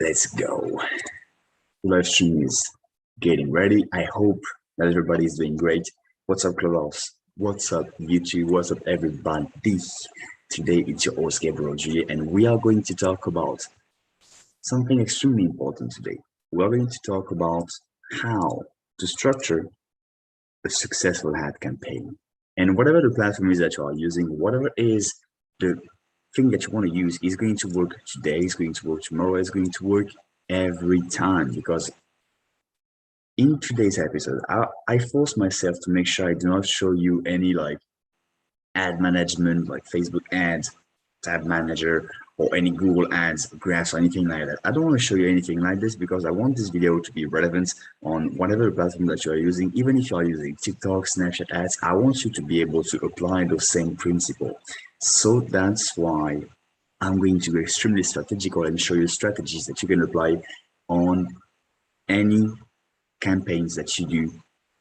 Let's go. Live stream is getting ready. I hope that everybody is doing great. What's up, Clubhouse? What's up, YouTube? What's up, everybody? Today it's your host, Gabriel Julié, and we are going to talk about something extremely important today. We're going to talk about how to structure a successful ad campaign. And whatever the platform is that you are using, whatever is the thing that you want to use, is going to work today, is going to work tomorrow, is going to work every time. Because in today's episode, I force myself to make sure I do not show you any like ad management, like Facebook ads, tab manager, or any Google ads, graphs, or anything like that. I don't want to show you anything like this because I want this video to be relevant on whatever platform that you are using. Even if you are using TikTok, Snapchat ads, I want you to be able to apply those same principles. So that's why I'm going to be extremely strategical and show you strategies that you can apply on any campaigns that you do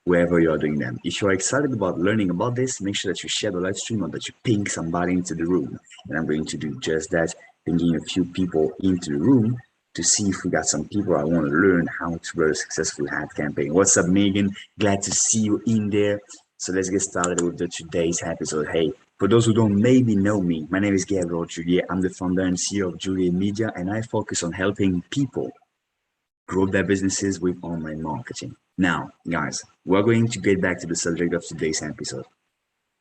wherever you are doing them. If you're excited about learning about this, make sure that you share the live stream or that you ping somebody into the room. And I'm going to do just that, pinging a few people into the room to see if we got some people I want to learn how to run a successful ad campaign. What's up, Megan? Glad to see you in there. So let's get started with today's episode. Hey, for those who don't maybe know me, my name is Gabriel Julié. I'm the founder and CEO of Julihey Media, and I focus on helping people grow their businesses with online marketing. Now, guys, we're going to get back to the subject of today's episode: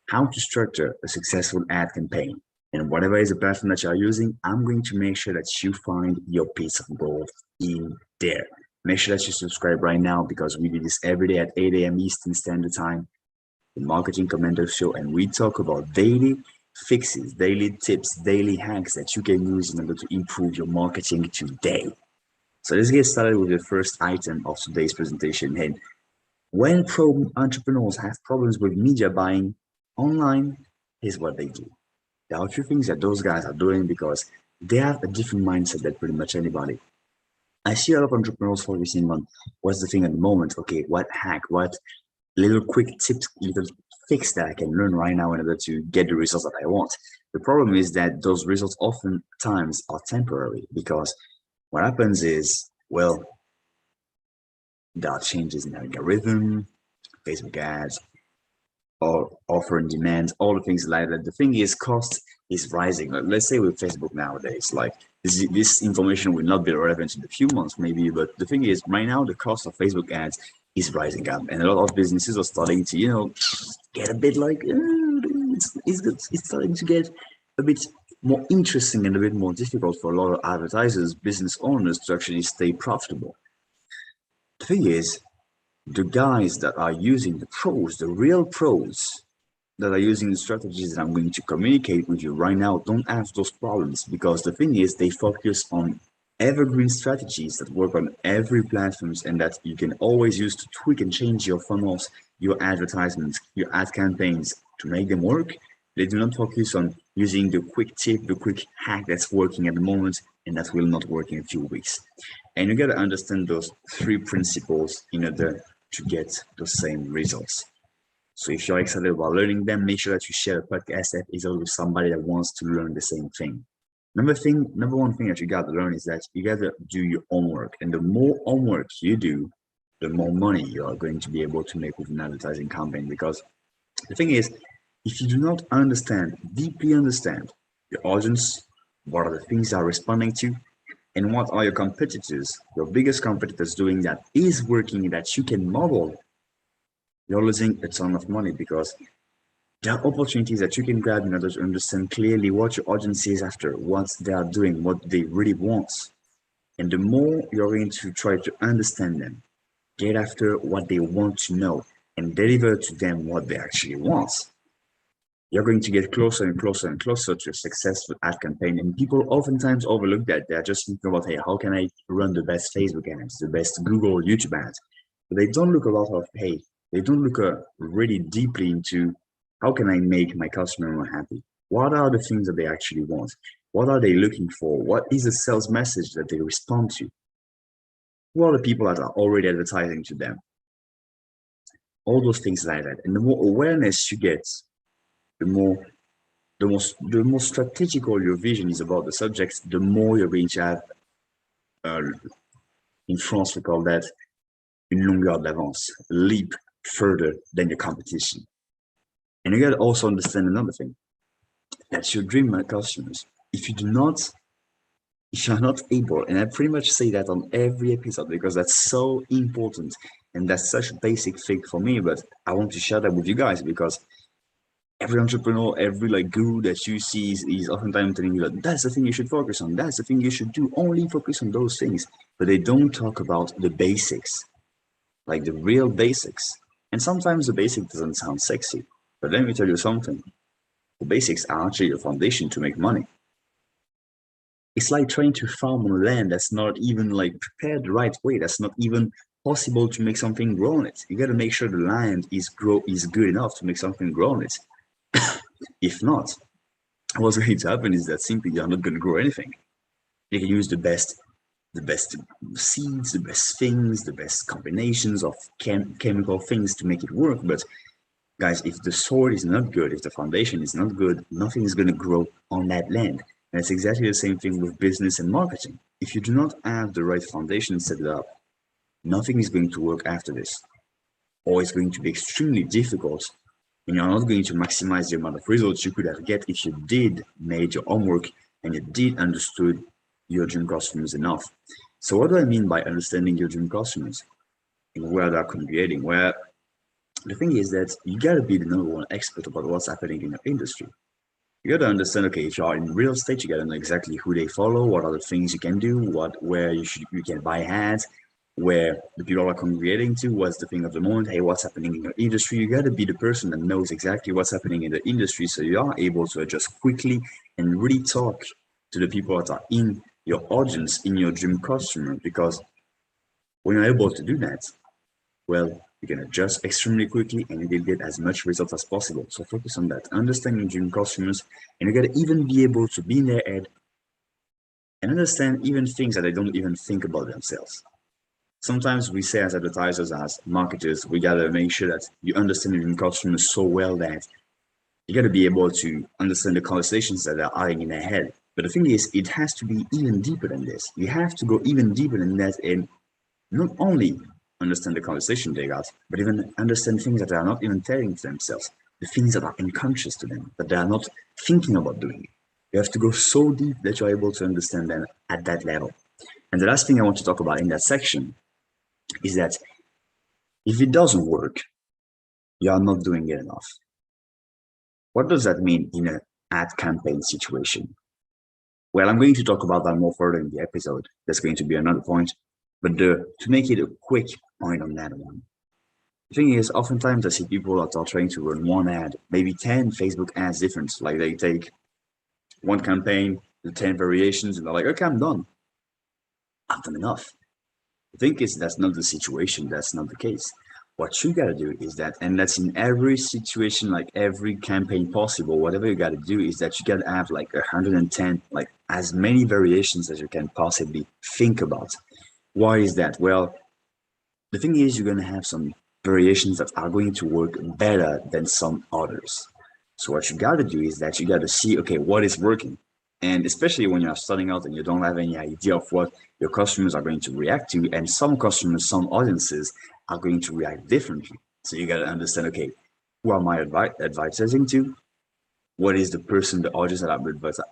how to structure a successful ad campaign. And whatever is the platform that you're using, I'm going to make sure that you find your piece of gold in there. Make sure that you subscribe right now because we do this every day at 8 a.m. Eastern Standard Time, the Marketing Commandos Show, and we talk about daily fixes, daily tips, daily hacks that you can use in order to improve your marketing today. So let's get started with the first item of today's presentation. And when entrepreneurs have problems with media buying online, here's what they do. There are a few things that those guys are doing because they have a different mindset than pretty much anybody. I see a lot of entrepreneurs focusing on what's the thing at the moment. Okay, what hack, what little quick tips, little fix that I can learn right now in order to get the results that I want. The problem is that those results oftentimes are temporary because what happens is, well, there are changes in algorithm, Facebook ads, or offer and demand, all the things like that. The thing is, cost is rising. Let's say with Facebook nowadays, like this information will not be relevant in a few months maybe, but the thing is, right now the cost of Facebook ads is rising up, and a lot of businesses are starting to, get a bit like it's starting to get a bit more interesting and a bit more difficult for a lot of advertisers, business owners to actually stay profitable. The thing is, the guys that are using the pros, the real pros that are using the strategies that I'm going to communicate with you right now don't have those problems, because the thing is, they focus on evergreen strategies that work on every platforms and that you can always use to tweak and change your funnels, your advertisements, your ad campaigns to make them work. They do not focus on using the quick tip, the quick hack that's working at the moment and that will not work in a few weeks. And you got to understand those three principles in order to get the same results. So if you're excited about learning them, make sure that you share the podcast episode with somebody that wants to learn the same thing. Number one thing that you got to learn is that you got to do your homework. And the more homework you do, the more money you are going to be able to make with an advertising campaign. Because the thing is, if you do not deeply understand your audience, what are the things they are responding to, and what are your competitors, your biggest competitors doing that is working, that you can model, you're losing a ton of money, because there are opportunities that you can grab in order to understand clearly what your audience is after, what they are doing, what they really want. And the more you're going to try to understand them, get after what they want to know, and deliver to them what they actually want, you're going to get closer and closer and closer to a successful ad campaign. And people oftentimes overlook that. They're just thinking about, hey, how can I run the best Facebook ads, the best Google, YouTube ads? But they don't look they don't look really deeply into how can I make my customer more happy? What are the things that they actually want? What are they looking for? What is the sales message that they respond to? Who are the people that are already advertising to them? All those things like that. And the more awareness you get, the more strategical your vision is about the subjects, the more you're going to have in France, we call that une longueur d'avance, a leap further than your competition. And you got to also understand another thing. That's your dream customers. If you're not able, and I pretty much say that on every episode because that's so important and that's such a basic thing for me, but I want to share that with you guys because every entrepreneur, every like guru that you see is oftentimes telling you that that's the thing you should focus on, that's the thing you should do, only focus on those things, but they don't talk about the basics, like the real basics. And sometimes the basic doesn't sound sexy, but let me tell you something. The basics are actually your foundation to make money. It's like trying to farm on land that's not even like prepared the right way. That's not even possible to make something grow on it. You got to make sure the land is good enough to make something grow on it. If not, what's going to happen is that simply you're not going to grow anything. You can use the best seeds, the best things, the best combinations of chemical things to make it work, but guys, if the soil is not good, if the foundation is not good, nothing is going to grow on that land. And it's exactly the same thing with business and marketing. If you do not have the right foundation set up, nothing is going to work after this. Or it's going to be extremely difficult, and you're not going to maximize the amount of results you could have get if you did made your homework and you did understood your dream customers enough. So what do I mean by understanding your dream customers and where they're congregating? Where the thing is that you gotta be the number one expert about what's happening in your industry. You gotta understand, okay, if you are in real estate, you gotta know exactly who they follow, what are the things you can do, where you can buy ads, where the people are congregating to, what's the thing of the moment, hey, what's happening in your industry. You gotta be the person that knows exactly what's happening in the industry so you are able to adjust quickly and really talk to the people that are in your audience, in your dream customer, because when you're able to do that, well, you can adjust extremely quickly and you can get as much results as possible. So focus on that. Understand your dream customers, and you gotta even be able to be in their head and understand even things that they don't even think about themselves. Sometimes we say as advertisers, as marketers, we gotta make sure that you understand your dream customers so well that you gotta be able to understand the conversations that they're having in their head. But the thing is, it has to be even deeper than this. You have to go even deeper than that and not only understand the conversation they got, but even understand things that they are not even telling to themselves, the things that are unconscious to them, that they are not thinking about doing. You have to go so deep that you're able to understand them at that level. And the last thing I want to talk about in that section is that if it doesn't work, you are not doing it enough. What does that mean in an ad campaign situation? Well, I'm going to talk about that more further in the episode. That's going to be another point. But to make it a quick point on that one, the thing is, oftentimes I see people that are trying to run one ad, maybe 10 Facebook ads different. Like they take one campaign, the 10 variations, and they're like, okay, I'm done. I've done enough. The thing is, that's not the situation. That's not the case. What you gotta do is that, and that's in every situation, like every campaign possible, whatever you gotta do is that you gotta have like 110, like as many variations as you can possibly think about. Why is that? Well, the thing is, you're going to have some variations that are going to work better than some others. So what you got to do is that you got to see, okay, what is working? And especially when you're starting out and you don't have any idea of what your customers are going to react to, and some customers, some audiences are going to react differently. So you got to understand, okay, who am I advertising to? What is the person, the audience that I'm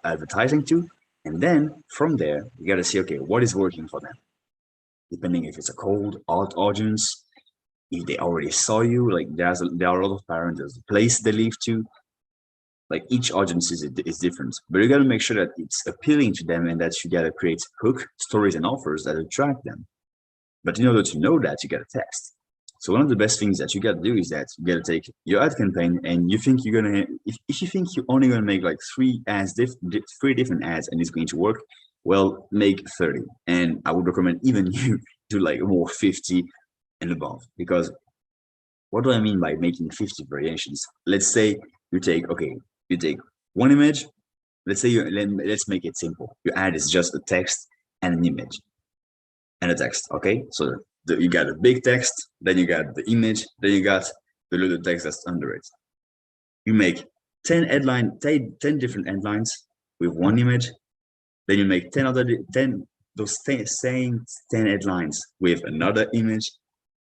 advertising to? And then from there, you got to see, okay, what is working for them? Depending if it's a cold art audience, if they already saw you, like there are a lot of parameters, the place they live to, like each audience is different. But you got to make sure that it's appealing to them and that you got to create hook stories and offers that attract them. But in order to know that, you got to test. So one of the best things that you got to do is that you got to take your ad campaign and you think you're gonna, if you think you're only gonna make like three different ads and it's going to work, well, make 30. And I would recommend even you do like more 50 and above, because what do I mean by making 50 variations? Let's say you take one image. Let's say let's make it simple. Your ad is just a text and an image and a text. Okay, so you got a big text, then you got the image, then you got the little text that's under it. You make 10 different headlines with one image. Then you make 10 those same 10 headlines with another image.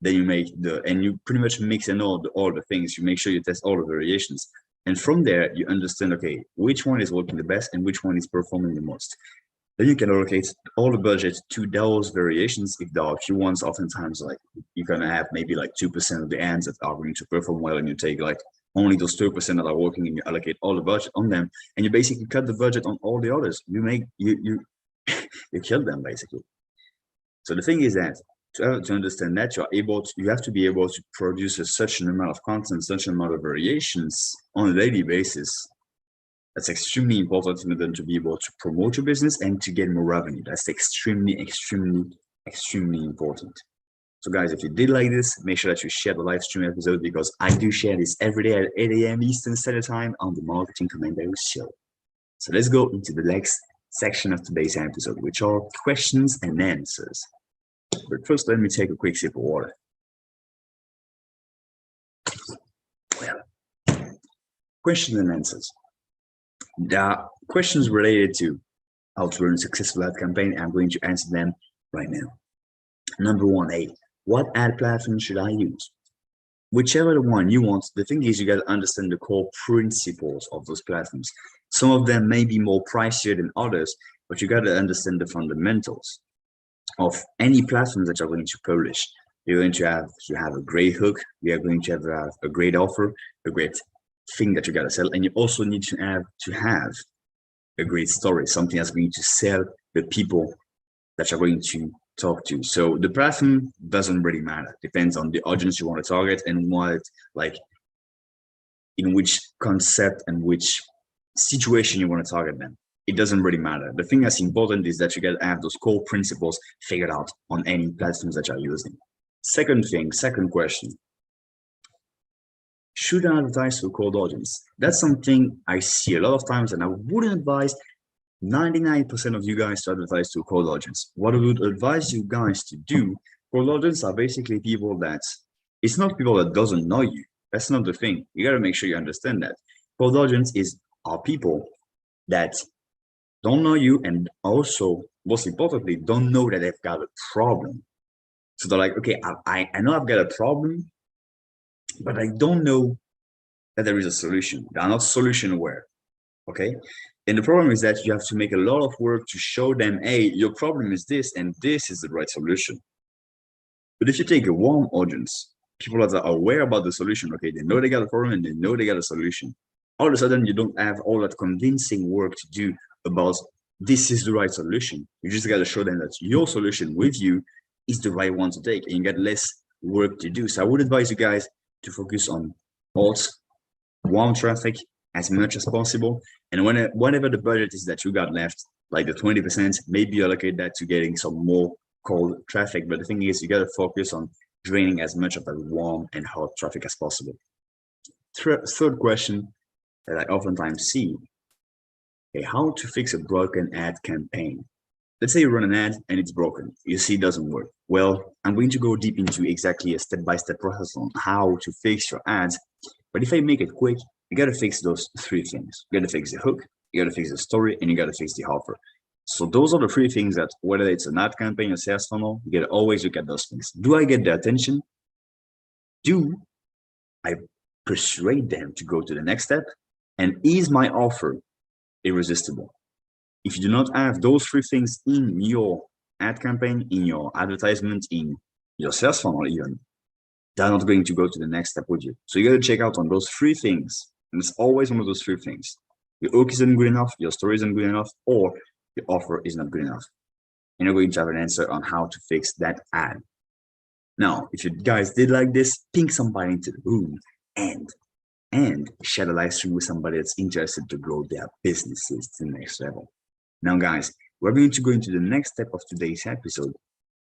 Then you make and you pretty much mix in all the things. You make sure you test all the variations. And from there, you understand, okay, which one is working the best and which one is performing the most. Then you can allocate all the budget to those variations. If there are a few ones, oftentimes like you're gonna have maybe like 2% of the ads that are going to perform well, and you take like only those 2% that are working, and you allocate all the budget on them, and you basically cut the budget on all the others. You kill them basically. So the thing is that to understand that, you have to be able to produce such an amount of content, such an amount of variations on a daily basis. That's extremely important for them to be able to promote your business and to get more revenue. That's extremely, extremely, extremely important. So guys, if you did like this, make sure that you share the live stream episode, because I do share this every day at 8 a.m. Eastern Standard Time on the Marketing Commandos Show. So let's go into the next section of today's episode, which are questions and answers. But first, let me take a quick sip of water. Well, questions and answers. There are questions related to how to run a successful ad campaign. I'm going to answer them right now. Number 1A, what ad platform should I use? Whichever the one you want, the thing is you got to understand the core principles of those platforms. Some of them may be more pricier than others, but you got to understand the fundamentals of any platform that you're going to publish. You're going to have a great hook. You are going to have a great offer, a great thing that you got to sell, and you also need to have a great story, something that's going to sell the people that you're going to talk to. So the platform doesn't really matter. Depends on the audience you want to target and what, like, in which concept and which situation you want to target them. It doesn't really matter. The thing that's important is that you got to have those core principles figured out on any platforms that you're using. Second question. Should I advertise to a cold audience? That's something I see a lot of times, and I wouldn't advise 99% of you guys to advertise to a cold audience. What I would advise you guys to do, cold audience are basically people it's not people that doesn't know you. That's not the thing. You got to make sure you understand that. Cold audience are people that don't know you, and also, most importantly, don't know that they've got a problem. So they're like, okay, I know I've got a problem, but I don't know that there is a solution. They are not solution aware, okay? And the problem is that you have to make a lot of work to show them, hey, your problem is this, and this is the right solution. But if you take a warm audience, people that are aware about the solution, okay, they know they got a problem and they know they got a solution. All of a sudden, you don't have all that convincing work to do about this is the right solution. You just got to show them that your solution with you is the right one to take, and you get less work to do. So I would advise you guys to focus on hot, warm traffic as much as possible. And whatever the budget is that you got left, like the 20%, maybe allocate that to getting some more cold traffic. But the thing is, you got to focus on draining as much of that warm and hot traffic as possible. Third question that I oftentimes see, okay, how to fix a broken ad campaign. Let's say you run an ad and it's broken. You see it doesn't work. Well, I'm going to go deep into exactly a step-by-step process on how to fix your ads. But if I make it quick, you got to fix those three things. You got to fix the hook, you got to fix the story, and you got to fix the offer. So those are the three things that, whether it's an ad campaign or sales funnel, you got to always look at those things. Do I get their attention? Do I persuade them to go to the next step? And is my offer irresistible? If you do not have those three things in your ad campaign, in your advertisement, in your sales funnel even, they're not going to go to the next step with you. So you got to check out on those three things. And it's always one of those three things. Your hook isn't good enough, your story isn't good enough, or your offer is not good enough. And you're going to have an answer on how to fix that ad. Now, if you guys did like this, ping somebody into the room and share the live stream with somebody that's interested to grow their businesses to the next level. Now, guys, we're going to go into the next step of today's episode,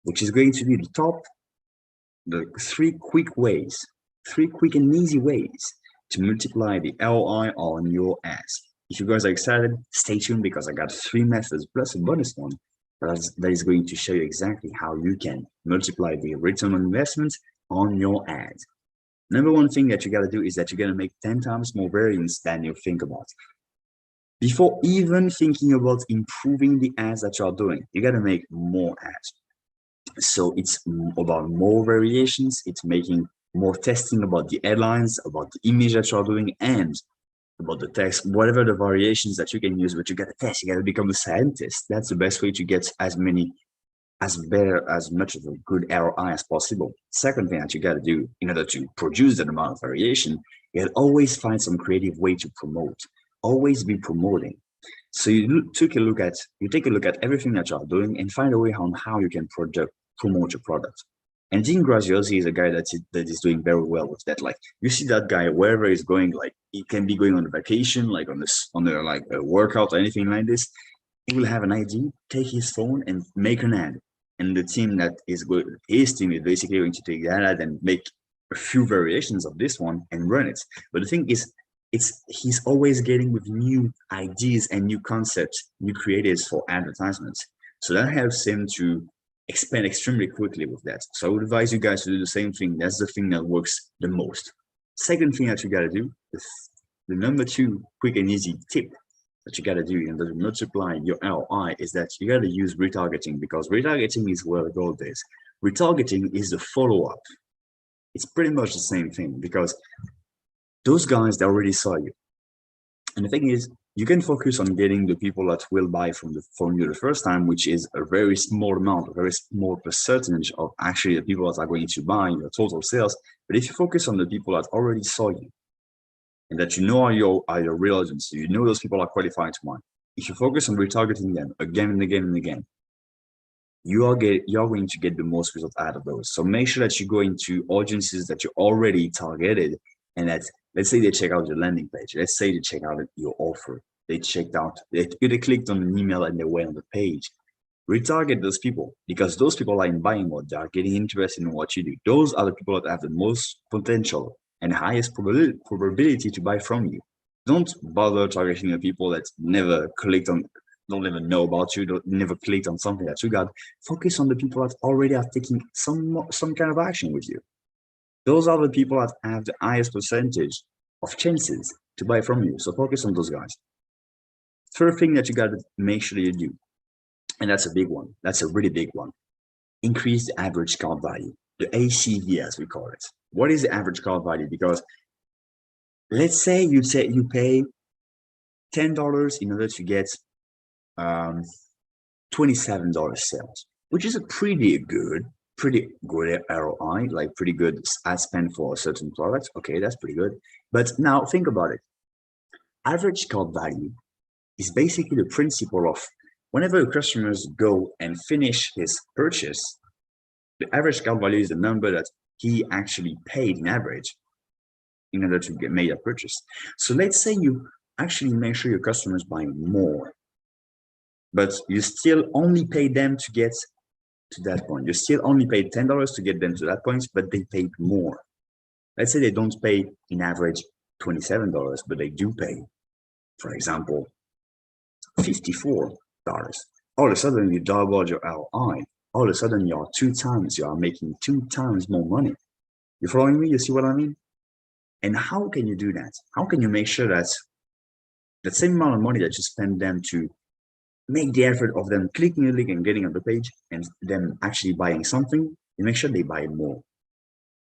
which is going to be the three quick and easy ways to multiply the ROI on your ads. If you guys are excited, stay tuned, because I got 3 methods plus a bonus one that is going to show you exactly how you can multiply the return on investment on your ads. Number one thing that you got to do is that you're going to make 10 times more variance than you think about. Before even thinking about improving the ads that you are doing, you got to make more ads. So it's about more variations. It's making more testing about the headlines, about the image that you're doing, and about the text, whatever the variations that you can use, but you got to test, you got to become a scientist. That's the best way to get as much of a good ROI as possible. Second thing that you got to do in order to produce that amount of variation, you got to always find some creative way to promote, always be promoting. So you take a look at everything that you're doing and find a way on how you can promote your product. And Dean Graziosi is a guy that is doing very well with that. Like, you see that guy wherever he's going, like he can be going on a vacation, like on like a workout or anything like this. He will have an idea, take his phone and make an ad. And the team that is good, his team is basically going to take that ad and make a few variations of this one and run it. But the thing is, he's always getting with new ideas and new concepts, new creatives for advertisements. So that helps him to expand extremely quickly with that. So I would advise you guys to do the same thing. That's the thing that works the most. Second thing that you got to do is the number 2 quick and easy tip that you got to do in order to multiply your ROI is that you got to use retargeting, because retargeting is where the gold is. Retargeting is the follow-up. It's pretty much the same thing, because those guys, they already saw you. And the thing is, you can focus on getting the people that will buy from you the first time, which is a very small amount, a very small percentage of actually the people that are going to buy your total sales. But if you focus on the people that already saw you and that you know are your real audience, you know those people are qualified to buy. If you focus on retargeting them again and again and again, you're going to get the most result out of those. So make sure that you go into audiences that you already targeted, and that, let's say they check out your landing page. Let's say they check out your offer. They clicked on an email and they went on the page. Retarget those people, because those people are in buying mode. They are getting interested in what you do. Those are the people that have the most potential and highest probability to buy from you. Don't bother targeting the people that never clicked on, don't even know about you, never clicked on something that you got. Focus on the people that already are taking some kind of action with you. Those are the people that have the highest percentage of chances to buy from you. So focus on those guys. Third thing that you got to make sure you do, and that's a big one. That's a really big one. Increase the average cart value, the ACV as we call it. What is the average cart value? Because let's say you pay $10 in order to get $27 sales, which is a pretty good ROI, like pretty good ad spend for a certain product. Okay, that's pretty good. But now think about it. Average cart value is basically the principle of whenever customers go and finish his purchase, the average cart value is the number that he actually paid in average in order to make a purchase. So let's say you actually make sure your customers buy more, but you still only pay them to get to that point. You still only paid $10 to get them to that point, but they paid more. Let's say they don't pay in average $27, but they do pay, for example, $54. All of a sudden you double your ROI. All of a sudden you are making 2 times more money. You following me? You see what I mean? And how can you do that? How can you make sure that the same amount of money that you spend them to make the effort of them clicking the link and getting on the page and them actually buying something, you make sure they buy more?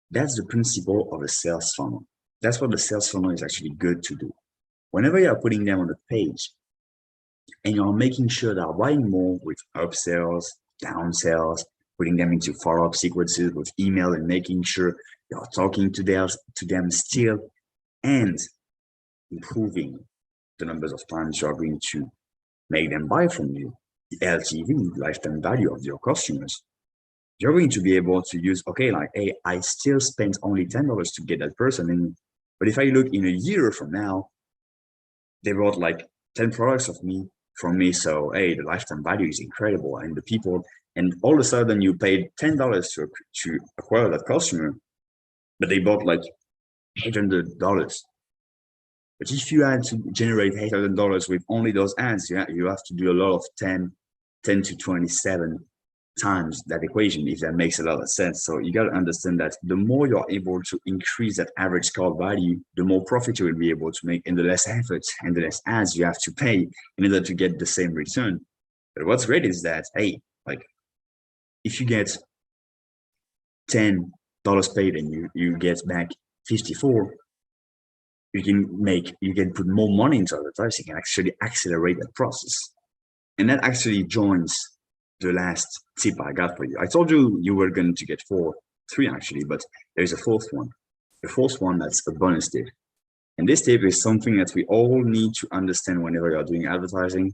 That's the principle of a sales funnel. That's what the sales funnel is actually good to do. Whenever you are putting them on the page and you're making sure they're buying more with upsells, downsells, putting them into follow-up sequences with email and making sure you're talking to them still and improving the numbers of times you're going to make them buy from you, the LTV, lifetime value of your customers, you're going to be able to use, okay, like, hey, I still spent only $10 to get that person in, but if I look in a year from now, they bought like 10 products from me, so hey, the lifetime value is incredible. And the people, and all of a sudden you paid $10 to acquire that customer, but they bought like $800. But if you had to generate $800 with only those ads, you have to do a lot of 10 to 27 times that equation, if that makes a lot of sense. So you got to understand that the more you're able to increase that average call value, the more profit you will be able to make, and the less effort and the less ads you have to pay in order to get the same return. But what's great is that, hey, like if you get $10 paid and you get back 54, you can put more money into advertising and actually accelerate that process. And that actually joins the last tip I got for you. I told you you were going to get three actually, but there's a fourth one. The fourth one, that's a bonus tip. And this tip is something that we all need to understand whenever you're doing advertising.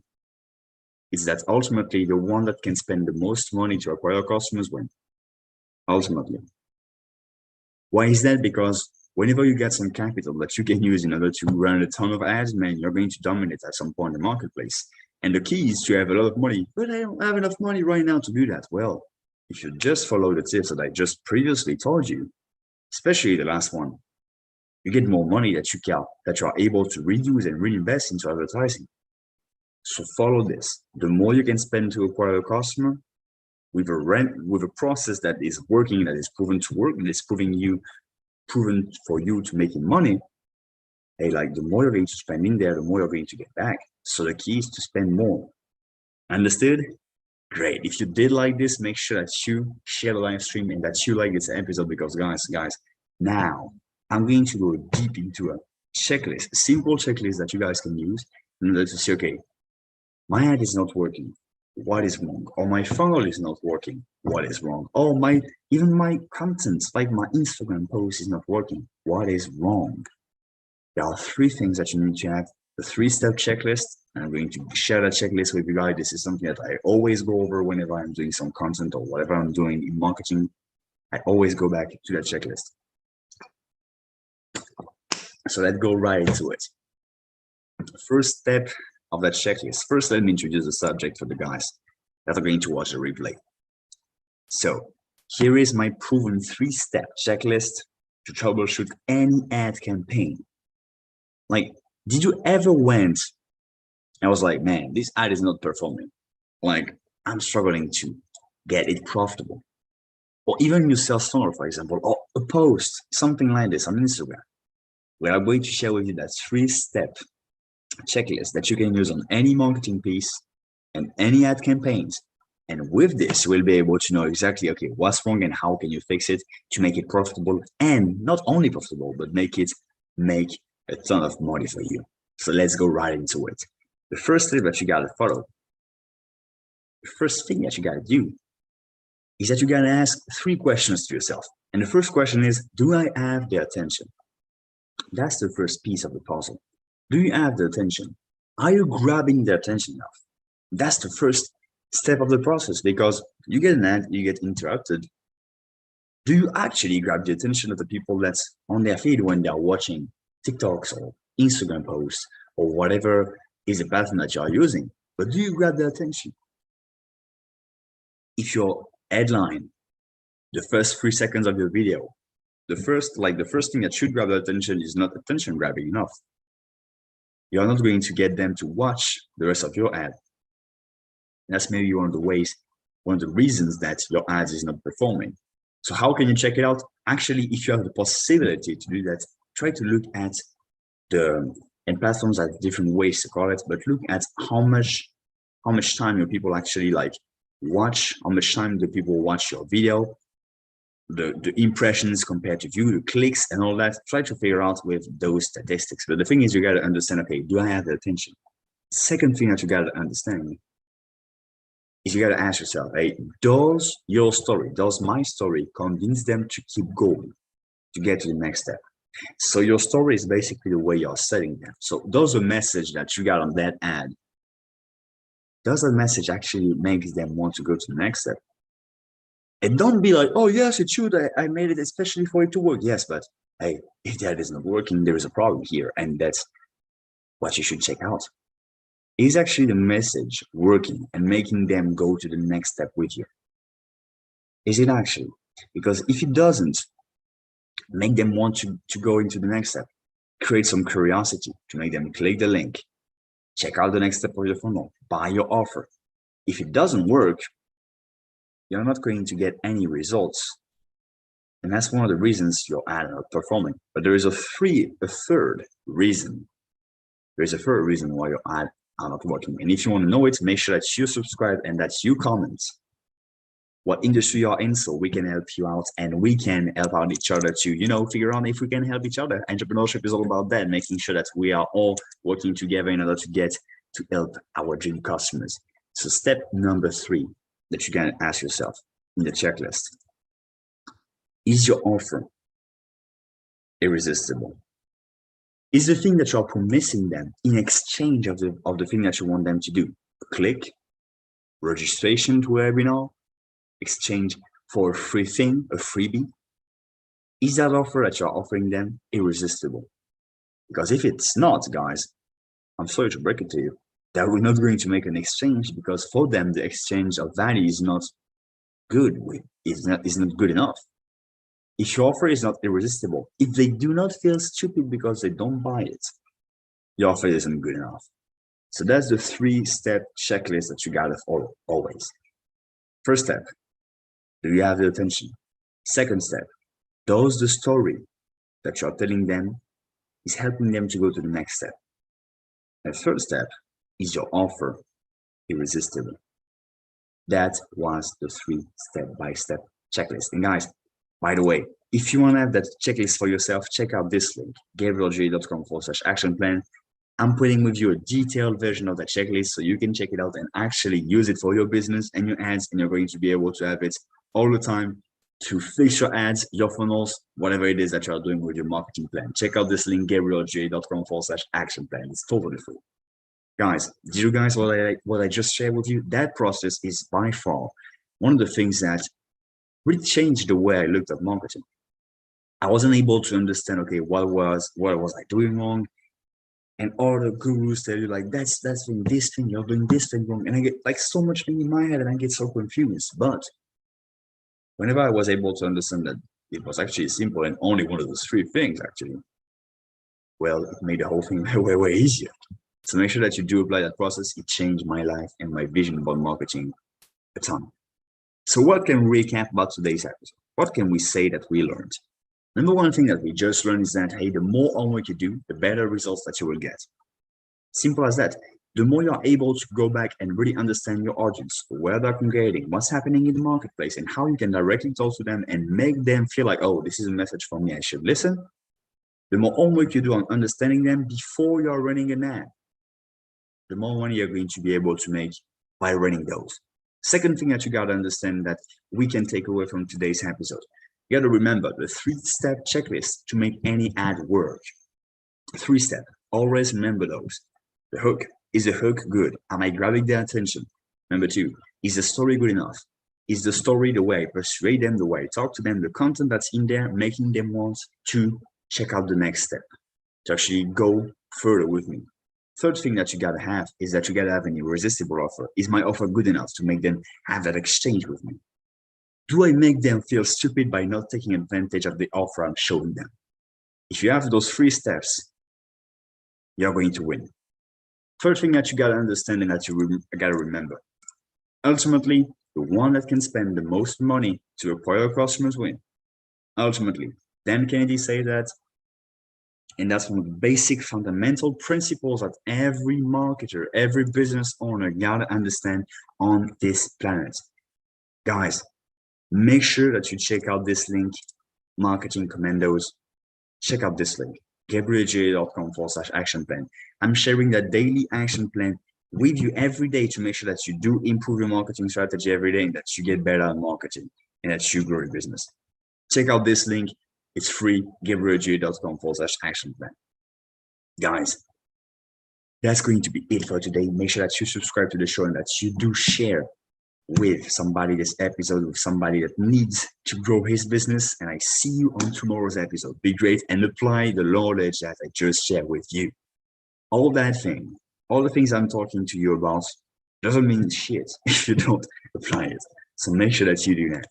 Is that ultimately the one that can spend the most money to acquire customers win. Ultimately. Why is that? Because whenever you get some capital that you can use in order to run a ton of ads, man, you're going to dominate at some point in the marketplace. And the key is to have a lot of money, but I don't have enough money right now to do that. Well, if you just follow the tips that I just previously told you, especially the last one, you get more money that you are able to reuse and reinvest into advertising. So follow this. The more you can spend to acquire a customer with a process that is working, that is proven to work, that is proven for you to making money, hey, like the more you're going to spend in there, the more you're going to get back. So the key is to spend more. Understood? Great. If you did like this, make sure that you share the live stream and that you like this episode, because guys, now I'm going to go deep into a checklist, a simple checklist that you guys can use in order to say, okay, my ad is not working. What is wrong? Or my funnel is not working. What is wrong? Or even my content, like my Instagram post, is not working. What is wrong? There are three things that you need to have. The 3-step checklist. I'm going to share that checklist with you guys. This is something that I always go over whenever I'm doing some content or whatever I'm doing in marketing. I always go back to that checklist. So let's go right into it. First step of that checklist. First, let me introduce the subject for the guys that are going to watch the replay. So here is my proven 3-step checklist to troubleshoot any ad campaign. Like, did you ever went, I was like, man, this ad is not performing. Like, I'm struggling to get it profitable. Or even your sales funnel, for example, or a post, something like this on Instagram, where I'm going to share with you that 3-step checklist that you can use on any marketing piece and any ad campaigns. And with this, you will be able to know exactly, okay, what's wrong and how can you fix it to make it profitable, and not only profitable, but make a ton of money for you. So let's go right into it. The first step that you got to follow, the first thing that you got to do is that you got to ask 3 questions to yourself. And the first question is, do I have their attention? That's the first piece of the puzzle. Do you have their attention? Are you grabbing their attention enough? That's the first step of the process, because you get an ad, you get interrupted. Do you actually grab the attention of the people that's on their feed when they're watching TikToks or Instagram posts or whatever is the platform that you're using? But do you grab their attention? If your headline, the first 3 seconds of your video, the first thing that should grab their attention is not attention grabbing enough, you're not going to get them to watch the rest of your ad. That's maybe one of the reasons that your ads is not performing. So how can you check it out? Actually, if you have the possibility to do that, try to look at and platforms have different ways to call it, but look at how much time your people actually watch, how much time do people watch your video, the impressions compared to view, the clicks and all that. Try to figure out with those statistics. But the thing is, you got to understand, okay, do I have the attention? Second thing that you got to understand is you got to ask yourself, hey, does my story convince them to keep going, to get to the next step? So your story is basically the way you're selling them. So does the message that you got on that ad, does that message actually make them want to go to the next step? And don't be like, oh yes, it should, I made it especially for it to work. Yes, but hey, if that is not working, there is a problem here. And that's what you should check out. Is actually the message working and making them go to the next step with you? Is it actually? Because if it doesn't make them want to go into the next step, create some curiosity to make them click the link, check out the next step of your funnel, buy your offer. If it doesn't work, you're not going to get any results. And that's one of the reasons your ad are not performing. But there is a third reason. There's a third reason why your ad are not working. And if you want to know it, make sure that you subscribe and that you comment what industry you're in so we can help you out and we can help out each other to, figure out if we can help each other. Entrepreneurship is all about that, making sure that we are all working together in order to help our dream customers. So step number 3 that you can ask yourself in the checklist: is your offer irresistible? Is the thing that you're promising them in exchange of the thing that you want them to do? A click, registration to a webinar, exchange for a free thing, a freebie? Is that offer that you're offering them irresistible? Because if it's not, guys, I'm sorry to break it to you, that we're not going to make an exchange, because for them, the exchange of value is not good. It's not good enough. If your offer is not irresistible, if they do not feel stupid because they don't buy it, your offer isn't good enough. So that's the 3-step checklist that you gotta follow always. First step, do you have the attention? Second step, does the story that you're telling them is helping them to go to the next step? And third step, is your offer irresistible? That was the 3 step-by-step checklist. And guys, by the way, if you want to have that checklist for yourself, check out this link, gabrieljulié.com/action plan. I'm putting with you a detailed version of that checklist so you can check it out and actually use it for your business and your ads, and you're going to be able to have it all the time to fix your ads, your funnels, whatever it is that you're doing with your marketing plan. Check out this link, gabrieljulié.com/action plan. It's totally free. Guys, did you guys what I just shared with you? That process is by far one of the things that really changed the way I looked at marketing. I wasn't able to understand, okay, what was I doing wrong? And all the gurus tell you like, that's thing, this thing, you're doing this thing wrong. And I get like so much thing in my head and I get so confused. But whenever I was able to understand that it was actually simple and only one of those 3 things actually, well, it made the whole thing way, way easier. So make sure that you do apply that process. It changed my life and my vision about marketing a ton. So what can we recap about today's episode? What can we say that we learned? Number 1 thing that we just learned is that, hey, the more homework you do, the better results that you will get. Simple as that. The more you're able to go back and really understand your audience, where they're congregating, what's happening in the marketplace, and how you can directly talk to them and make them feel like, oh, this is a message for me, I should listen. The more homework you do on understanding them before you're running an ad, the more money you're going to be able to make by running those. Second thing that you got to understand that we can take away from today's episode, you got to remember the 3-step checklist to make any ad work. 3 steps, always remember those. The hook, is the hook good? Am I grabbing their attention? Number 2, is the story good enough? Is the story the way I persuade them, the way I talk to them, the content that's in there, making them want to check out the next step, to actually go further with me? Third thing that you got to have is that you got to have an irresistible offer. Is my offer good enough to make them have that exchange with me? Do I make them feel stupid by not taking advantage of the offer I'm showing them? If you have those 3 steps, you're going to win. Third thing that you got to understand and that you got to remember, ultimately, the one that can spend the most money to acquire customers win. Ultimately, Dan Kennedy said that, and that's one of the basic fundamental principles that every marketer, every business owner gotta understand on this planet. Guys, make sure that you check out this link, Marketing Commandos. Check out this link, gabrieljulié.com/action plan. I'm sharing that daily action plan with you every day to make sure that you do improve your marketing strategy every day and that you get better at marketing and that you grow your business. Check out this link. It's free, gabrieljulié.com/action plan. Guys, that's going to be it for today. Make sure that you subscribe to the show and that you do share with somebody this episode, with somebody that needs to grow his business. And I see you on tomorrow's episode. Be great and apply the knowledge that I just shared with you. All the things I'm talking to you about doesn't mean shit if you don't apply it. So make sure that you do that.